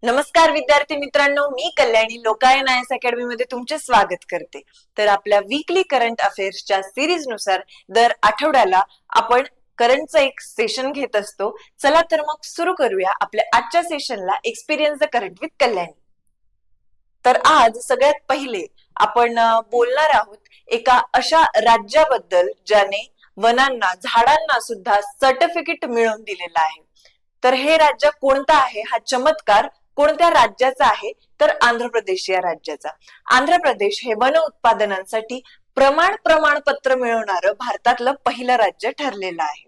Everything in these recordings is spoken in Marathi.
नमस्कार विद्यार्थी मित्रांनो, मी कल्याणी लोकायन आयएस अकॅडमी मध्ये तुमचे स्वागत करते। तर आपल्या वीकली करंट अफेअर्सच्या सिरीज नुसार दर आठवड्याला आपण करंटचं एक सेशन घेत असतो। चला तर मग सुरू करूया आपल्या आजच्या सेशनला experience the current with Kalyani. तर आज सगळ्यात पहिले आपण बोलणार आहोत एका अशा राज्याबद्दल ज्याने वनांना झाडांना सुद्धा सर्टिफिकेट मिळवून दिलेला आहे। तर हे राज्य कोणतं आहे, हा चमत्कार कोणत्या राज्याचा आहे, तर आंध्र प्रदेश या राज्याचा। आंध्र प्रदेश हे वन उत्पादनांसाठी प्रमाणपत्र मिळवणारं भारतातलं पहिलं राज्य ठरलेलं आहे।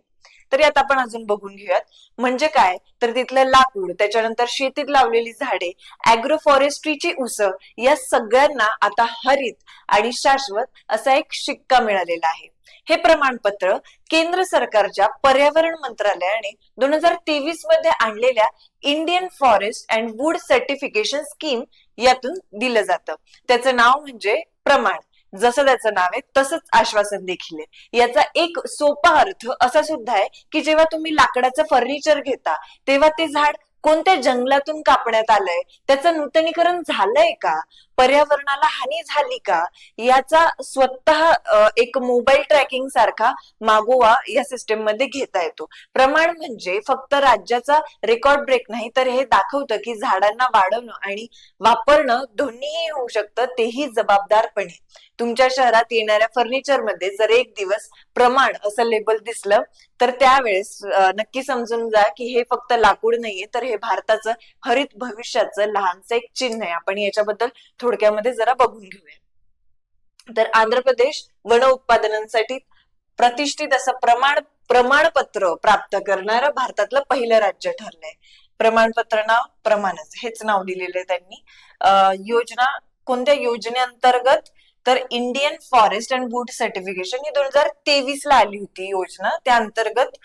तर यात आपण अजून बघून घेऊयात म्हणजे काय, तर तिथलं लाकूड, त्याच्यानंतर शेतीत लावलेली झाडे, अॅग्रो फॉरेस्ट्रीची उसळ, या सगळ्यांना आता हरित आणि शाश्वत असा एक शिक्का मिळालेला आहे। हे प्रमाणपत्र केंद्र सरकारच्या पर्यावरण मंत्रालयाने 2023 मध्ये आणलेल्या Indian forest and wood certification scheme यातून दिलं जातं। त्याचं नाव म्हणजे प्रमाण, जसं त्याचं नाव आहे तसंच आश्वासन देखील आहे। याचा एक सोपा अर्थ असा सुद्धा आहे की जेव्हा तुम्ही लाकडाचं फर्निचर घेता तेव्हा ते झाड कोणत्या जंगलातून कापण्यात आलंय, त्याचं नूतनीकरण झालंय का, पर्यावरणाला हानी झाली का, याचा स्वतः एक मोबाईल ट्रॅकिंग सारखा मागोवा या सिस्टीम मध्ये घेता येतो। प्रमाण म्हणजे फक्त राज्याचा रेकॉर्ड ब्रेक नाही, तर हे दाखवतं की झाडांना वाढवणं आणि वापरणं दोन्हीही होऊ शकतं, तेही जबाबदारपणे। तुमच्या शहरात येणाऱ्या फर्निचर मध्ये जर एक दिवस प्रमाण असं लेबल दिसलं तर त्यावेळेस नक्की समजून जा की हे फक्त लाकूड नाहीये, तर हे भारताचं हरित भविष्याचं लहानचं एक चिन्ह आहे। आपण याच्याबद्दल थोडक्यामध्ये जरा बघून घेऊया। तर आंध्र प्रदेश वन उत्पादनांसाठी प्रतिष्ठित असं प्रमाणपत्र प्राप्त करणारं भारतातलं पहिलं राज्य ठरलंय। प्रमाणपत्र नाव प्रमाणच, हेच नाव दिलेलं आहे त्यांनी। योजना कोणत्या योजनेअंतर्गत, तर Indian forest and wood certification ही 2023 ला आली होती योजना, त्या अंतर्गत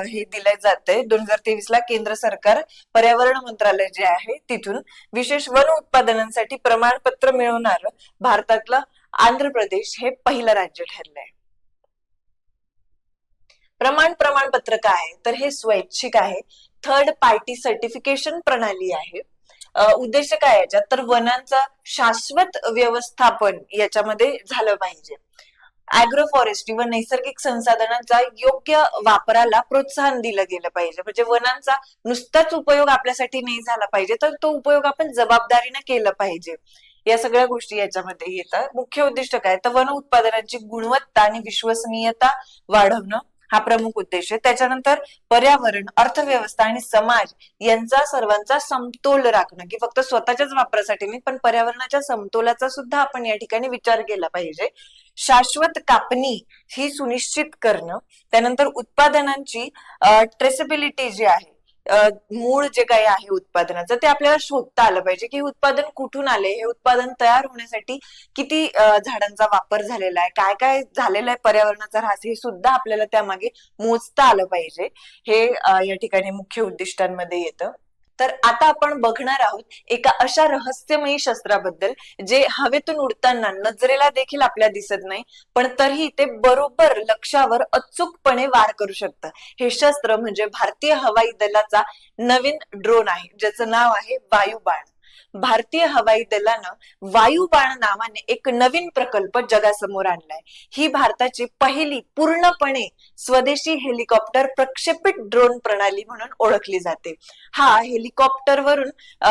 हे दिलं जातंय। 2023 ला केंद्र सरकार पर्यावरण मंत्रालय जे आहे तिथून विशेष वन उत्पादनांसाठी प्रमाणपत्र मिळवणारं भारतातलं आंध्र प्रदेश हे पहिलं राज्य ठरलंय। प्रमाणपत्र काय आहे, तर हे स्वैच्छिक आहे, थर्ड पार्टी सर्टिफिकेशन प्रणाली आहे। उद्देश काय याच्यात, तर वनांचा शाश्वत व्यवस्थापन याच्यामध्ये झालं पाहिजे। अॅग्रो फॉरेस्ट्री व नैसर्गिक संसाधनांचा योग्य वापराला प्रोत्साहन दिलं गेलं पाहिजे। म्हणजे वनांचा नुसताच उपयोग आपल्यासाठी नाही झाला पाहिजे, तर तो उपयोग आपण जबाबदारीने केलं पाहिजे। या सगळ्या गोष्टी याच्यामध्ये येतात। मुख्य उद्दिष्ट काय, तर वन उत्पादनांची गुणवत्ता आणि विश्वसनीयता वाढवणं हा प्रमुख उद्देश आहे। त्याच्यानंतर पर्यावरण, अर्थव्यवस्था आणि समाज यांचा सर्वांचा समतोल राखणं, की फक्त स्वतःच्याच वापरासाठी नाही पण पर्यावरणाच्या समतोलाचा सुद्धा आपण या ठिकाणी विचार केला पाहिजे। शाश्वत कापणी ही सुनिश्चित करणं, त्यानंतर उत्पादनांची ट्रेसेबिलिटी जी आहे, मूळ जे काही आहे उत्पादनाचं ते आपल्याला शोधता आलं पाहिजे की उत्पादन कुठून आले, हे उत्पादन तयार होण्यासाठी किती झाडांचा वापर झालेला आहे, काय काय झालेला आहे पर्यावरणाचा ऱ्हास, हे सुद्धा आपल्याला त्यामागे मोजता आलं पाहिजे। हे या ठिकाणी मुख्य उद्दिष्टांमध्ये येतं। तर आता आपण बघणार आहोत एका अशा रहस्यमयी शस्त्राबद्दल जे हवेतून उडताना नजरेला देखील आपल्या दिसत नाही, पण तरीही ते बरोबर लक्ष्यावर अचूकपणे वार करू शकतं। हे शस्त्र म्हणजे भारतीय हवाई दलाचा नवीन ड्रोन आहे, ज्याचं नाव आहे वायुबाण। भारतीय हवाई दलानं वायुबाण नावाने एक नवीन प्रकल्प जगासमोर आणलाय। ही भारताची पहिली पूर्णपणे स्वदेशी हेलिकॉप्टर प्रक्षेपित ड्रोन प्रणाली म्हणून ओळखली जाते। हा हेलिकॉप्टरवरून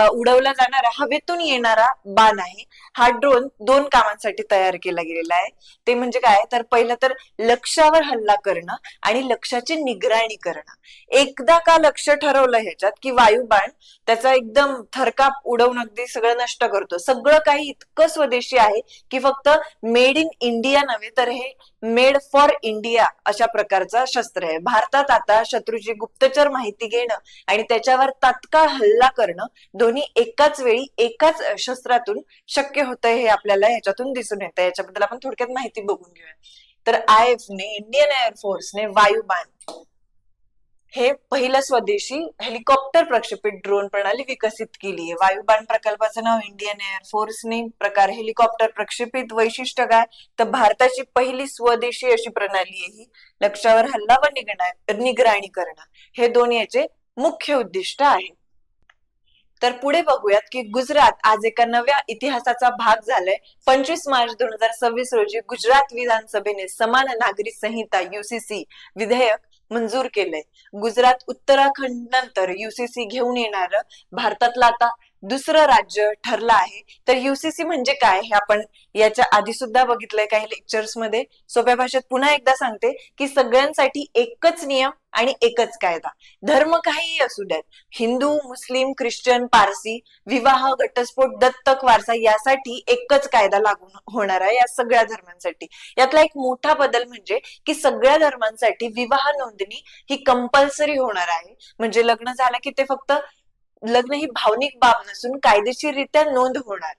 उडवला जाणारा हवेतून येणारा बाण आहे। हा ड्रोन दोन कामांसाठी तयार केला गेलेला आहे। ते म्हणजे काय, तर पहिलं तर लक्ष्यावर हल्ला करणं आणि लक्ष्याची निगराणी करणं। एकदा का लक्ष ठरवलं ह्याच्यात की वायुबाण त्याचा एकदम थरकाप उडवून अगदी सगळं नष्ट करतो। सगळं काही इतकं स्वदेशी आहे की फक्त मेड इन इंडिया नव्हे, तर हे मेड फॉर इंडिया अशा प्रकारचा शस्त्र आहे। भारतात आता शत्रूची गुप्तचर माहिती घेणं आणि त्याच्यावर तात्काळ हल्ला करणं दोन्ही एकाच वेळी एकाच शस्त्रातून शक्य होतं, हे आपल्याला याच्यातून दिसून येतं। याच्याबद्दल आपण थोडक्यात माहिती बघून घेऊया। तर आयएफने, इंडियन एअरफोर्सने वायुबाण हे पहिलं स्वदेशी हेलिकॉप्टर प्रक्षेपित ड्रोन प्रणाली विकसित केली आहे। वायुबाण प्रकल्पाचं नाव इंडियन एअरफोर्सने प्रकार हेलिकॉप्टर प्रक्षेपित वैशिष्ट्य काय, तर भारताची पहिली स्वदेशी अशी प्रणाली आहे ही। लक्ष्यावर हल्ला व निगराणी करणं हे दोन याचे मुख्य उद्दिष्ट आहे। तर पुढे बघूयात की गुजरात आज एका नव्या इतिहासाचा भाग झालाय. 25 मार्च 2026 रोजी गुजरात विधानसभेने समान नागरी संहिता युसीसी विधेयक मंजूर केलंय. गुजरात उत्तराखंड नंतर युसीसी घेऊन येणार भारतातलं आता दुसरं राज्य ठरलं आहे. तर युसीसी म्हणजे काय हे आपण याच्या आधी सुद्धा बघितलंय काही लेक्चर्स मध्ये. सोप्या भाषेत पुन्हा एकदा सांगते की सगळ्यांसाठी एकच नियम आणि एकच कायदा. धर्म काहीही असू द्यात, हिंदू, मुस्लिम, ख्रिश्चन, पारसी, विवाह, घटस्फोट, दत्तक, वारसा यासाठी एकच कायदा लागू होणार आहे या सगळ्या धर्मांसाठी. यातला एक मोठा बदल म्हणजे की सगळ्या धर्मांसाठी विवाह नोंदणी ही कंपल्सरी होणार आहे. म्हणजे लग्न झालं की ते फक्त लग्न ही भावनिक बाब नसून कायदेशीररित्या नोंद होणार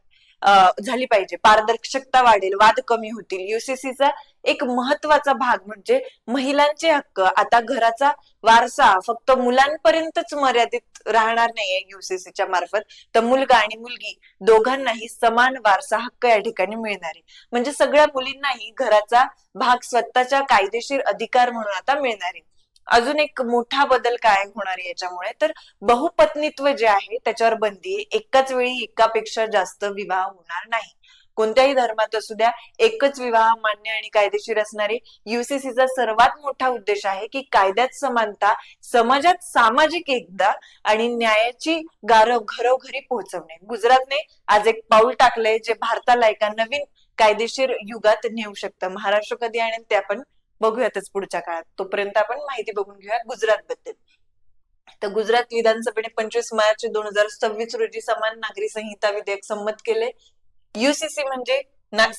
झाली पाहिजे. पारदर्शकता वाढेल, वाद कमी होतील. युसीसीचा एक महत्वाचा भाग म्हणजे महिलांचे हक्क. आता घराचा वारसा फक्त मुलांपर्यंतच मर्यादित राहणार नाहीये युसीसीच्या मार्फत, तर मुलगा आणि मुलगी दोघांनाही समान वारसा हक्क या ठिकाणी मिळणार आहे. म्हणजे सगळ्या मुलींनाही घराचा भाग स्वतःच्या कायदेशीर अधिकार म्हणून आता मिळणार आहे. अजून एक मोठा बदल काय होणार आहे याच्यामुळे, तर बहुपत्नीत्व जे आहे त्याच्यावर बंदी आहे. एकाच वेळी एकापेक्षा जास्त विवाह होणार नाही. कोणत्याही धर्मात असू द्या, एकच विवाह मान्य आणि कायदेशीर असणारे. युसीसीचा सर्वात मोठा उद्देश आहे की कायद्यात समानता, समाजात सामाजिक एकता आणि न्यायाची गारव घरोघरी पोहोचवणे. गुजरातने आज एक पाऊल टाकलंय जे भारताला एका नवीन कायदेशीर युगात नेऊ शकतं. महाराष्ट्र कधी आणेल ते आपण बघूयातच पुढच्या काळात. तोपर्यंत आपण माहिती बघून घेऊया गुजरात बद्दल. तर गुजरात विधानसभेने 25 मार्च 2026 रोजी समान नागरी संहिता विधेयक संमत केले. युसीसी म्हणजे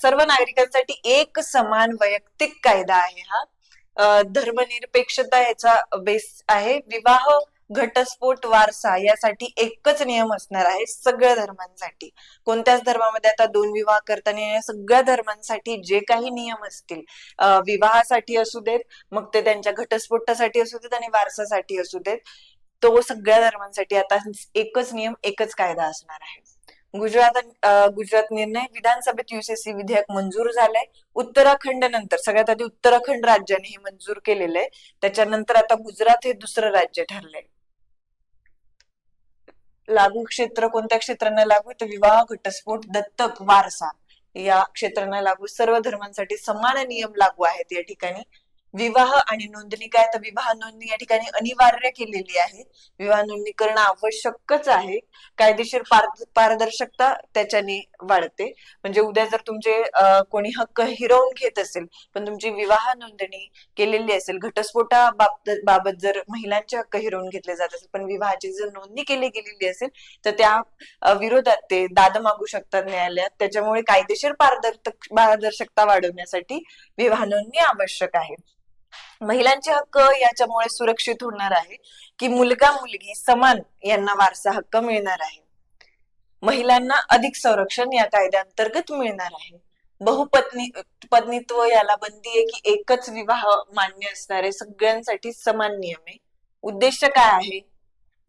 सर्व नागरिकांसाठी एक समान वैयक्तिक कायदा आहे हा. धर्मनिरपेक्षता याचा बेस आहे. विवाह, घटस्फोट, वारसा यासाठी एकच नियम असणार आहे सगळ्या धर्मांसाठी. कोणत्याच धर्मामध्ये आता दोन विवाह करताना या सगळ्या धर्मांसाठी जे काही नियम असतील, विवाहासाठी असू देत, मग ते त्यांच्या घटस्फोटासाठी असू देत आणि वारसासाठी असू देत, तो सगळ्या धर्मांसाठी आता एकच नियम एकच कायदा असणार आहे. गुजरात निर्णय. विधानसभेत युसीसी विधेयक मंजूर झालंय. उत्तराखंड नंतर सगळ्यात आधी उत्तराखंड राज्याने हे मंजूर केलेलं आहे. त्याच्यानंतर आता गुजरात हे दुसरं राज्य ठरलंय. लागू क्षेत्र कोणत्या क्षेत्रांना लागू, तर विवाह, घटस्फोट, दत्तक, वारसा या क्षेत्रांना लागू. सर्व धर्मांसाठी समान नियम लागू आहेत या ठिकाणी. विवाह आणि नोंदणी काय, तर विवाह नोंदणी या ठिकाणी अनिवार्य केलेली आहे. विवाह नोंदणी करणं आवश्यकच आहे. कायदेशीर पारदर्शकता त्याच्याने वाढते. म्हणजे उद्या जर तुमचे कोणी हक्क हिरावून घेत असेल पण तुमची विवाह नोंदणी केलेली असेल, घटस्फोटाबाबत जर महिलांचे हक्क हिरावून घेतले जात असेल पण विवाहाची जर नोंदणी केली गेलेली असेल तर त्या विरोधात ते दाद मागू शकतात न्यायालयात. त्याच्यामुळे कायदेशीर पारदर्शकता वाढवण्यासाठी विवाह नोंदणी आवश्यक आहे. महिलांचे हक्क याच्यामुळे सुरक्षित होणार आहे की मुलगा मुलगी समान यांना वारसा हक्क मिळणार आहे. महिलांना अधिक संरक्षण या कायद्याअंतर्गत मिळणार आहे. बहुपत्नीत्व याला बंदी आहे की एकच विवाह मान्य असणारे सगळ्यांसाठी समान नियम आहे. उद्देश काय आहे,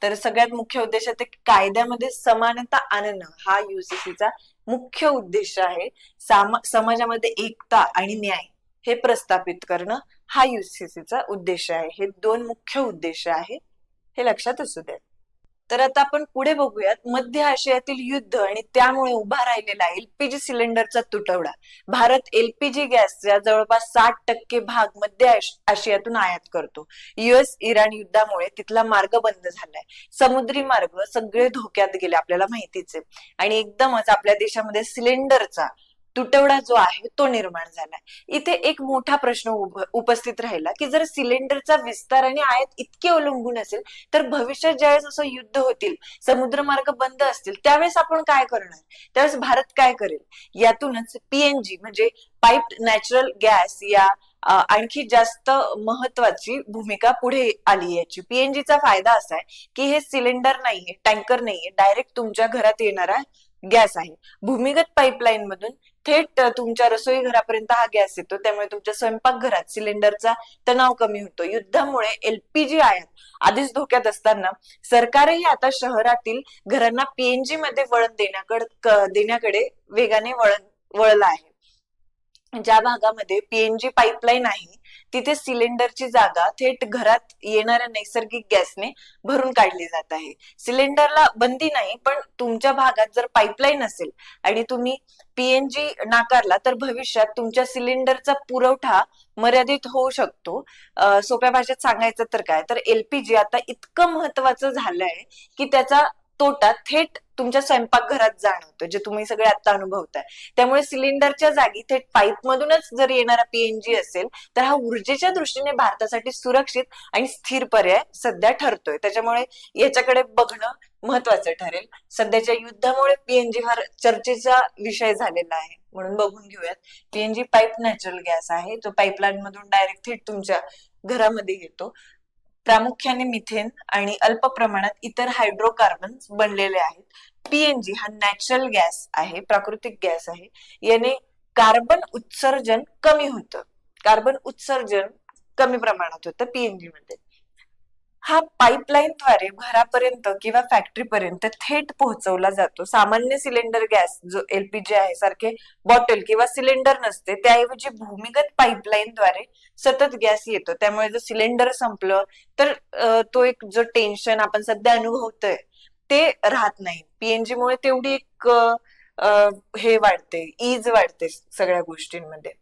तर सगळ्यात मुख्य उद्देश आहे कायद्यामध्ये समानता आणणं हा युसीसीचा मुख्य उद्देश आहे. समाजामध्ये एकता आणि न्याय हे प्रस्थापित करणं हा युसीसीचा उद्देश आहे. हे दोन मुख्य उद्देश आहे, हे लक्षात असू द्या. तर आता आपण पुढे बघूयात. मध्य आशियातील युद्ध आणि त्यामुळे उभा राहिलेला एलपीजी सिलेंडरचा तुटवडा. भारत एलपीजी गॅसचा जवळपास 60% भाग मध्य आशियातून आयात करतो. US इराण युद्धामुळे तिथला मार्ग बंद झालाय. समुद्री मार्ग सगळे धोक्यात गेले, आपल्याला माहितीच आहे. आणि एकदमच आपल्या देशामध्ये सिलेंडरचा तुटवडा जो आहे तो निर्माण झालाय. इथे एक मोठा प्रश्न उपस्थित राहिला की जर सिलेंडरचा विस्तार आणि आयात इतके अवलंबून असेल तर भविष्यात ज्यावेळेस असं युद्ध होतील, समुद्रमार्ग बंद असतील, त्यावेळेस आपण काय करणार, त्यावेळेस भारत काय करेल. यातूनच पीएनजी म्हणजे पाइप्ड नॅचरल गॅस या आणखी जास्त महत्वाची भूमिका पुढे आली. याची पीएनजीचा फायदा असा आहे की हे सिलेंडर नाहीये, टँकर नाहीये, डायरेक्ट तुमच्या घरात येणारा गॅस आहे. भूमिगत पाईपलाईन मधून थेट तुमच्या रसोई घरापर्यंत हा गॅस येतो. त्यामुळे तुमच्या स्वयंपाकघरात सिलेंडरचा तणाव कमी होतो. युद्धामुळे एलपीजी आयात आधीच धोक्यात असताना सरकारही आता शहरातील घरांना पीएनजी मध्ये वळण देण्याकडे वेगाने वळला आहे. ज्या भागामध्ये पीएनजी पाईपलाईन आहे तिथे सिलेंडरची जागा थेट घरात येणाऱ्या नैसर्गिक गॅसने भरून काढली जात आहे. सिलेंडरला बंदी नाही, पण तुमच्या भागात जर पाईपलाईन असेल आणि तुम्ही पीएनजी नाकारला तर भविष्यात तुमच्या सिलेंडरचा पुरवठा मर्यादित होऊ शकतो. सोप्या भाषेत सांगायचं तर काय, तर एलपीजी आता इतकं महत्वाचं झालंय की त्याचा तोटा थेट तुमच्या स्वयंपाकघरात जाणवतो, जे तुम्ही सगळे आता अनुभवताय. त्यामुळे सिलेंडरच्या जागी थेट पाईप मधूनच जर येणारा पीएनजी असेल तर हा ऊर्जेच्या दृष्टीने भारतासाठी सुरक्षित आणि स्थिर पर्याय सध्या ठरतोय. त्याच्यामुळे याच्याकडे बघणं महत्वाचं ठरेल. सध्याच्या युद्धामुळे पीएनजी फार चर्चेचा विषय झालेला आहे, म्हणून बघून घेऊयात. पीएनजी पाईप नॅचरल गॅस आहे, जो पाईपलाईन मधून डायरेक्ट थेट तुमच्या घरामध्ये येतो. प्रामुख्याने मिथेन आणि अल्प प्रमाणात इतर हायड्रोकार्बन बनलेले आहेत. पीएनजी हा नॅचरल गॅस आहे, प्राकृतिक गॅस आहे. याने कार्बन उत्सर्जन कमी होतं. कार्बन उत्सर्जन कमी प्रमाणात होतं पीएनजी मध्ये. हा पाईपलाईनद्वारे घरापर्यंत किंवा फॅक्टरीपर्यंत थेट पोहोचवला जातो. सामान्य सिलेंडर गॅस जो एलपीजी आहे सारखे बॉटल किंवा सिलेंडर नसते, त्याऐवजी भूमिगत पाईपलाईनद्वारे सतत गॅस येतो. त्यामुळे जर सिलेंडर संपलं तर तो एक जो टेन्शन आपण सध्या अनुभवतोय ते राहत नाही. पीएनजी मुळे तेवढी एक हे वाढते, ईज वाढते सगळ्या गोष्टींमध्ये.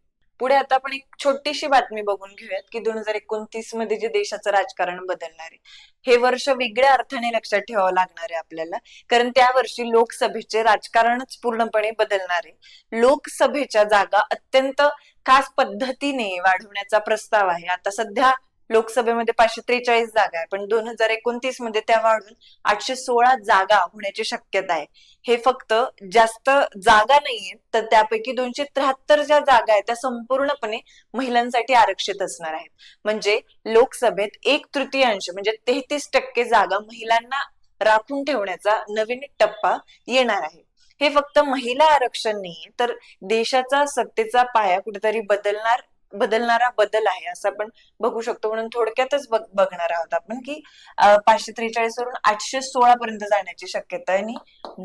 पुढे आता आपण एक छोटीशी बातमी बघून घेऊयात की 2029 मध्ये जे देशाचं राजकारण बदलणार आहे, हे वर्ष वेगळ्या अर्थाने लक्षात ठेवावं लागणार आहे आपल्याला. कारण त्या वर्षी लोकसभेचे राजकारणच पूर्णपणे बदलणार आहे. लोकसभेच्या जागा अत्यंत खास पद्धतीने वाढवण्याचा प्रस्ताव आहे. आता सध्या लोकसभेमध्ये 543 जागा आहे, पण 2029 मध्ये त्या वाढून 816 जागा होण्याची शक्यता आहे. हे फक्त जास्त जागा नाहीये, तर त्यापैकी 273 ज्या जागा आहेत त्या संपूर्णपणे महिलांसाठी आरक्षित असणार आहेत. म्हणजे लोकसभेत 1/3 म्हणजे 33% जागा महिलांना राखून ठेवण्याचा नवीन टप्पा येणार आहे. हे फक्त महिला आरक्षण नाहीये, तर देशाचा सत्तेचा पाया कुठेतरी बदलणारा बदल आहे असं आपण बघू शकतो. म्हणून थोडक्यातच बघणार आहोत आपण की 543 वरून 816 पर्यंत जाण्याची शक्यता आहे आणि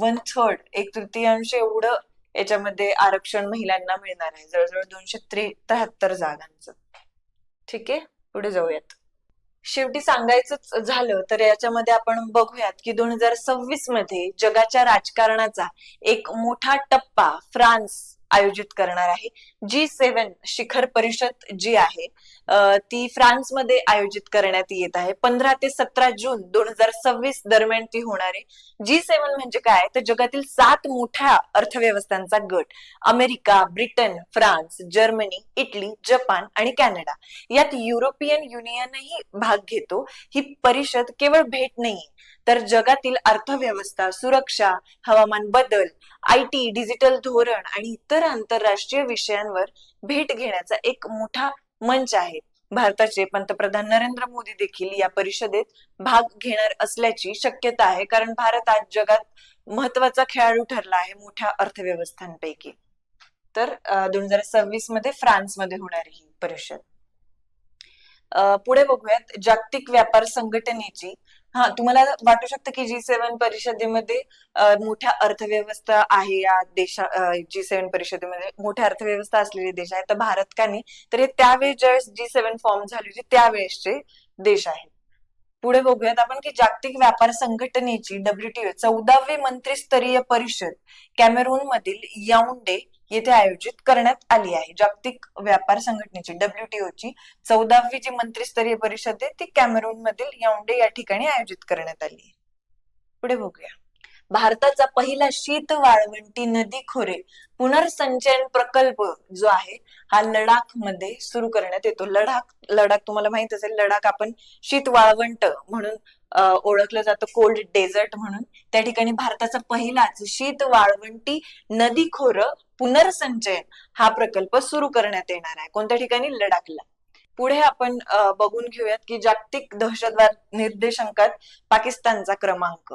1/3 1/3 एवढं याच्यामध्ये आरक्षण महिलांना मिळणार आहे, जवळजवळ 273 जागांचं. ठीक आहे, पुढे जाऊयात. शेवटी सांगायचंच झालं तर याच्यामध्ये आपण बघूयात की 2026 मध्ये जगाच्या राजकारणाचा एक मोठा टप्पा फ्रान्स आयोजित करणार आहे. G7 शिखर परिषद जी आहे ती फ्रान्समध्ये आयोजित करण्यात येत आहे. 15 ते 17 जून 2026 दरम्यान ती होणार आहे. G7 म्हणजे काय, तर जगातील 7 मोठ्या अर्थव्यवस्थांचा गट. America, Britain, France, Germany, Italy, Japan आणि कॅनडा. यात युरोपियन युनियनही भाग घेतो. ही परिषद केवळ भेट नाही, तर जगातील अर्थव्यवस्था, सुरक्षा, हवामान बदल, IT, डिजिटल धोरण आणि इतर आंतरराष्ट्रीय विषयांवर भेट घेण्याचा एक मोठा मंच आहे. भारताचे पंतप्रधान नरेंद्र मोदी देखील या परिषदेत भाग घेणार असल्याची शक्यता आहे, कारण भारत आज जगात महत्वाचा खेळाडू ठरला आहे मोठ्या अर्थव्यवस्थांपैकी. तर 2026 मध्ये फ्रान्समध्ये होणारी ही परिषद. पुढे बघूयात जागतिक व्यापार संघटनेची. तुम्हाला वाटू शकतं की G7 परिषदेमध्ये मोठ्या अर्थव्यवस्था आहे, या देशा G7 परिषदेमध्ये मोठ्या अर्थव्यवस्था असलेले देश आहेत, तर भारत का नाही, तर हे त्यावेळेस ज्यावेळेस G7 फॉर्म झाली होती त्यावेळेसचे देश आहेत. पुढे बघूयात आपण की जागतिक व्यापार संघटनेची WTO 14वी मंत्रिस्तरीय परिषद कॅमेरून मधील याऊंडे येथे आयोजित करण्यात आली आहे. जागतिक व्यापार संघटनेची WTO ची 14वी जी मंत्रिस्तरीय परिषद आहे ती कॅमेरून मधील याऊंडे या ठिकाणी आयोजित करण्यात आली आहे. पुढे बघूया. भारताचा पहिला शीत वाळवंटी नदी खोरे पुनर्संचयन प्रकल्प जो आहे हा लडाख मध्ये सुरू करण्यात येतो. लडाख तुम्हाला माहित असेल, लडाख आपण शीत वाळवंट म्हणून ओळखलं जातं, कोल्ड डेझर्ट म्हणून. त्या ठिकाणी भारताचा पहिलाच शीत वाळवंटी नदी खोर पुनर्संचयन हा प्रकल्प सुरू करण्यात येणार आहे. कोणत्या ठिकाणी? लडाखला. पुढे आपण बघून घेऊयात की जागतिक दहशतवाद निर्देशांकात पाकिस्तानचा क्रमांक.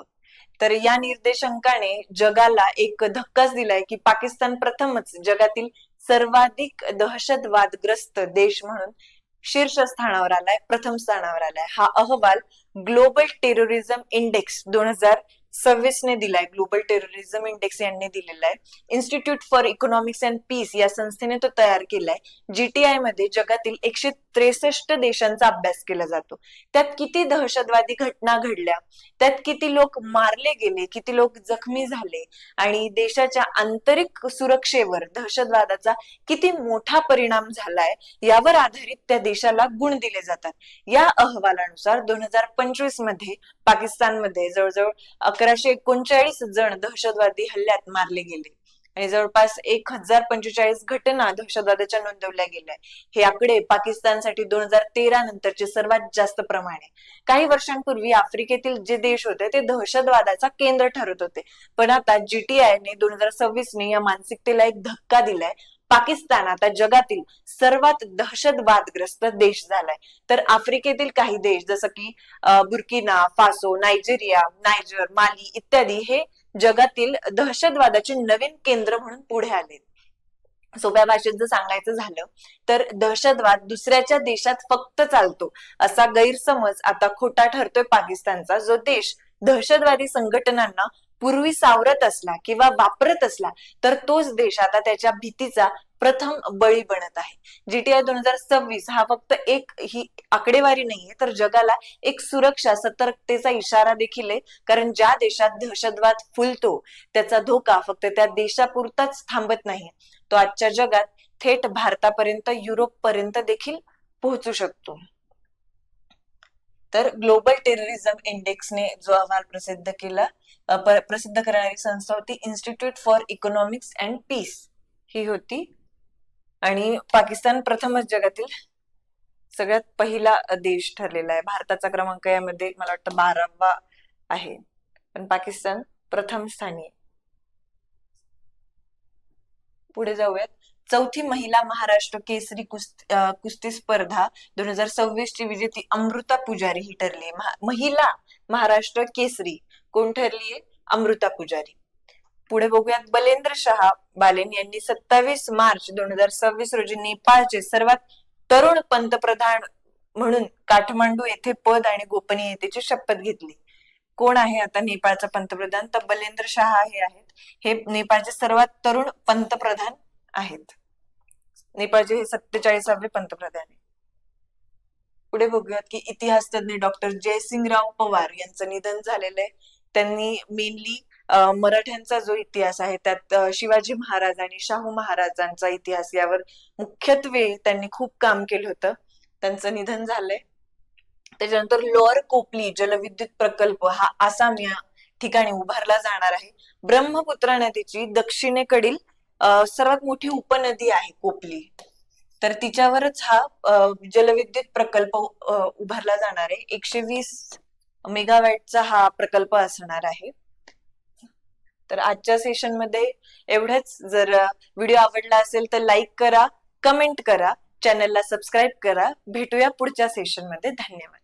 तर या निर्देशांकाने जगाला एक धक्काच दिलाय की पाकिस्तान प्रथमच जगातील सर्वाधिक दहशतवादग्रस्त देश म्हणून शीर्षस्थानावर आलाय, प्रथम स्थानावर आलाय. हा अहवाल ग्लोबल टेररिझम इंडेक्स 2026 ने दिलाय, ग्लोबल टेररिझम इंडेक्स यांनी दिलेला आहे. Institute for economics and piece या संस्थेने तो तयार केलाय. GTI मध्ये जगातील 163 देशांचा अभ्यास केला जातो. त्यात किती दहशतवादी घटना घडल्या, त्यात किती लोक मारले गेले, किती लोक जखमी झाले आणि देशाच्या आंतरिक सुरक्षेवर दहशतवादाचा किती मोठा परिणाम झालाय यावर आधारित त्या देशाला गुण दिले जातात. या अहवालानुसार 2025 मध्ये पाकिस्तानमध्ये जवळजवळ 1139 जण दहशतवादी हल्ल्यात मारले गेले आणि जवळपास 1045 घटना दहशतवादाच्या नोंदवल्या गेल्या. हे आकडे पाकिस्तानसाठी 2013 नंतरचे सर्वात जास्त प्रमाण आहे. काही वर्षांपूर्वी आफ्रिकेतील जे देश होते ते दहशतवादाचा केंद्र ठरत होते, पण आता GTI ने 2026 या मानसिकतेला एक धक्का दिलाय. पाकिस्तान आता जगातील सर्वात दहशतवादग्रस्त देश झालाय. तर आफ्रिकेतील काही देश जसं की बुर्किना फासो, नायजेरिया, नायजर, माली इत्यादी हे जगातील दहशतवादाचे नवीन केंद्र म्हणून पुढे आले. सोप्या भाषेत जर सांगायचं झालं तर दहशतवाद दुसऱ्याच्या देशात फक्त चालतो असा गैरसमज आता खोटा ठरतोय पाकिस्तानचा. जो देश दहशतवादी संघटनांना पूर्वी सावरत असला किंवा वापरत असला तर तोच देश आता त्याच्या भीतीचा प्रथम बळी बनत आहे. GTI 2026 हा फक्त एक ही आकडेवारी नाहीये, तर जगाला एक सुरक्षा सतर्कतेचा इशारा देखील आहे. कारण ज्या देशात दहशतवाद फुलतो त्याचा धोका फक्त त्या देशापुरताच थांबत नाही, तो आजच्या जगात थेट भारतापर्यंत, युरोप पर्यंत देखील पोहोचू शकतो. तर ग्लोबल टेररिझम इंडेक्सने जो अहवाल प्रसिद्ध केला, प्रसिद्ध करणारी संस्था होती institute for economics and peace ही होती. आणि पाकिस्तान प्रथमच जगातील सगळ्यात पहिला देश ठरलेला आहे. भारताचा क्रमांक यामध्ये मला वाटतं 12वा आहे, पण पाकिस्तान प्रथम स्थानी आहे. पुढे जाऊयात. चौथी महिला महाराष्ट्र केसरी कुस्ती स्पर्धा 2026 ची विजेती अमृता पुजारी ही ठरली. महिला महाराष्ट्र केसरी कोण ठरलीये? अमृता पुजारी. पुढे बघूयात. बलेंद्र शाह बालेन यांनी 27 मार्च 2026 रोजी नेपाळचे सर्वात तरुण पंतप्रधान म्हणून काठमांडू येथे पद आणि गोपनीयतेची शपथ घेतली. कोण आहे आता नेपाळचा पंतप्रधान? तर बलेंद्र शाह हे आहेत. हे नेपाळचे सर्वात तरुण पंतप्रधान आहेत. नेपाळचे हे 47वे पंतप्रधान आहे. पुढे बघूयात की इतिहास तज्ञ डॉक्टर जयसिंगराव पवार यांचं निधन झालेलं आहे. त्यांनी मेनली मराठ्यांचा जो इतिहास आहे त्यात शिवाजी महाराज आणि शाहू महाराजांचा इतिहास यावर मुख्यत्वे त्यांनी खूप काम केलं होतं. त्यांचं निधन झालंय. त्याच्यानंतर लोअर कोपली जलविद्युत प्रकल्प हा आसाम या ठिकाणी उभारला जाणार आहे. ब्रह्मपुत्रा नदीची दक्षिणेकडील सर्वात मोठी उपनदी आहे कोपली, तर तिच्यावरच हा जलविद्युत प्रकल्प उभारला जाणार आहे. 120 मेगावॅटचा हा प्रकल्प असणार आहे. तर आजच्या सेशन मध्ये एवढंच. जर व्हिडिओ आवडला असेल तर लाईक करा, कमेंट करा, चॅनलला सबस्क्राईब करा. भेटूया पुढच्या सेशन मध्ये. धन्यवाद.